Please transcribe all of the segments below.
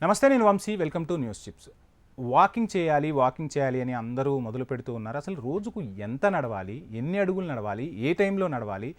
నమస్తే, నేను Vamshi. Welcome to news chips. Walking చేయాలి అని అందరూ మొదలు పెడుతూ ఉన్నారు. అసలు రోజుకు ఎంత నడవాలి, ఎన్ని అడుగులు నడవాలి, ఏ టైంలో నడవాలి,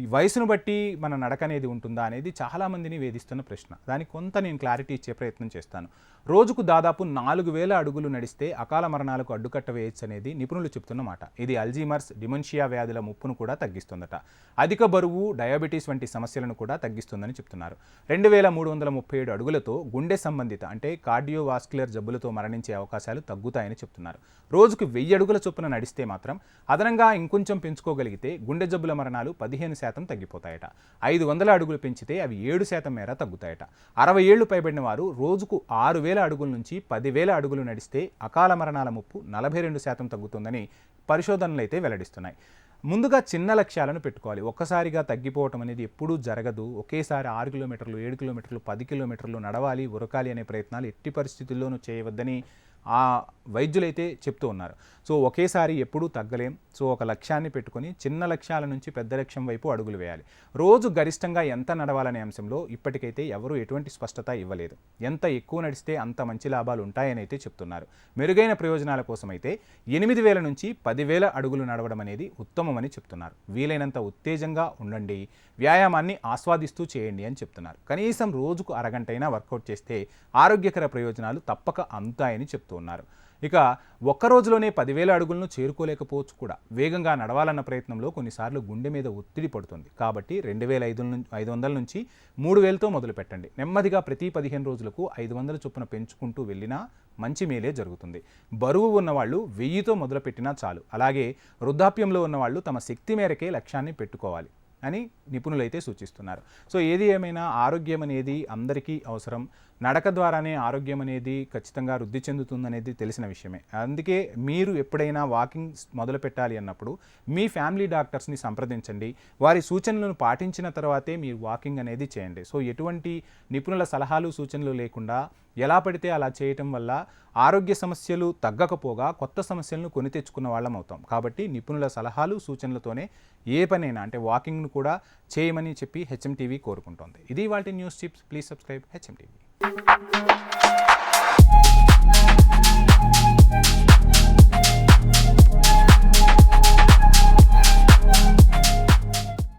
ఈ వయసును బట్టి మన నడక అనేది ఉంటుందా అనేది చాలామందిని వేధిస్తున్న ప్రశ్న. దానికి కొంత నేను క్లారిటీ ఇచ్చే ప్రయత్నం చేస్తాను. రోజుకు దాదాపు 4000 అడుగులు నడిస్తే అకాల మరణాలకు అడ్డుకట్ట వేయచ్చు అనేది నిపుణులు చెప్తున్న మాట. ఇది అల్జీమర్స్, డిమెన్షియా వ్యాధుల ముప్పును కూడా తగ్గిస్తుందట. అధిక బరువు, డయాబెటీస్ వంటి సమస్యలను కూడా తగ్గిస్తుందని చెప్తున్నారు. 2337 అడుగులతో గుండె సంబంధిత అంటే కార్డియోవాస్క్యులర్ జబ్బులతో మరణించే అవకాశాలు తగ్గుతాయని చెప్తున్నారు. రోజుకు 1000 అడుగుల చొప్పున నడిస్తే మాత్రం అదనంగా ఇంకొంచెం పెంచుకోగలిగితే గుండె జబ్బుల మరణాలు 15% తగ్గిపోతాయట. 500 అడుగులు పెంచితే అవి 7% మేర తగ్గుతాయట. 60 ఏళ్లు పైబడిన వారు రోజుకు 6000 అడుగుల నుంచి 10,000 అడుగులు నడిస్తే అకాల మరణాల ముప్పు 42% తగ్గుతుందని పరిశోధనలు అయితే వెల్లడిస్తున్నాయి. ముందుగా చిన్న లక్ష్యాలను పెట్టుకోవాలి. ఒక్కసారిగా తగ్గిపోవటం అనేది ఎప్పుడూ జరగదు. ఒకేసారి 6 కిలోమీటర్లు, 7 కిలోమీటర్లు, 10 కిలోమీటర్లు నడవాలి, ఉరకాలి అనే ప్రయత్నాలు ఎట్టి పరిస్థితుల్లోనూ చేయవద్దని ఆ వైద్యులైతే చెప్తూ ఉన్నారు. సో ఒకేసారి ఎప్పుడూ తగ్గలేం. సో ఒక లక్ష్యాన్ని పెట్టుకొని చిన్న లక్ష్యాల నుంచి పెద్ద లక్ష్యం వైపు అడుగులు వేయాలి. రోజు గరిష్టంగా ఎంత నడవాలనే అంశంలో ఇప్పటికైతే ఎవరూ ఎటువంటి స్పష్టత ఇవ్వలేదు. ఎంత ఎక్కువ నడిస్తే అంత మంచి లాభాలు ఉంటాయని అయితే చెప్తున్నారు. మెరుగైన ప్రయోజనాల కోసం అయితే 8000 నుంచి 10,000 అడుగులు నడవడం అనేది ఉత్తమమని చెప్తున్నారు. వీలైనంత ఉత్తేజంగా ఉండండి, వ్యాయామాన్ని ఆస్వాదిస్తూ చేయండి అని చెప్తున్నారు. కనీసం రోజుకు అరగంటైనా వర్కౌట్ చేస్తే ఆరోగ్యకర ప్రయోజనాలు తప్పక అందుతాయని చెప్తున్నారు. ఇక ఒక్క రోజులోనే 10,000 అడుగులను చేరుకోలేకపోవచ్చు కూడా. వేగంగా నడవాలన్న ప్రయత్నంలో కొన్నిసార్లు గుండె మీద ఒత్తిడి పడుతుంది. కాబట్టి 2500 నుంచి 3000తో మొదలు పెట్టండి. నెమ్మదిగా ప్రతి 15 రోజులకు 500 చొప్పున పెంచుకుంటూ వెళ్ళినా మంచి మేలే జరుగుతుంది. బరువు ఉన్నవాళ్ళు 1000తో మొదలుపెట్టినా చాలు. అలాగే వృద్ధాప్యంలో ఉన్నవాళ్ళు తమ శక్తి మేరకే లక్ష్యాన్ని పెట్టుకోవాలి అని నిపుణులైతే సూచిస్తున్నారు. సో ఏది ఏమైనా ఆరోగ్యం అనేది అందరికీ అవసరం. నడక ద్వారానే ఆరోగ్యం అనేది ఖచ్చితంగా వృద్ధి చెందుతుందనేది తెలిసిన విషయమే. అందుకే మీరు ఎప్పుడైనా వాకింగ్ మొదలు పెట్టాలి అన్నప్పుడు మీ ఫ్యామిలీ డాక్టర్స్ని సంప్రదించండి. వారి సూచనలను పాటించిన తర్వాతే మీరు వాకింగ్ అనేది చేయండి. సో ఎటువంటి నిపుణుల సలహాలు సూచనలు లేకుండా ఎలా పడితే అలా చేయటం వల్ల ఆరోగ్య సమస్యలు తగ్గకపోగా కొత్త సమస్యలను కొని తెచ్చుకున్న వాళ్ళం అవుతాం. కాబట్టి నిపుణుల సలహాలు సూచనలతోనే ఏ పనైనా అంటే వాకింగ్ను కూడా చేయమని చెప్పి HMTV కోరుకుంటోంది. ఇది వాటి news chips. Please subscribe HMTV.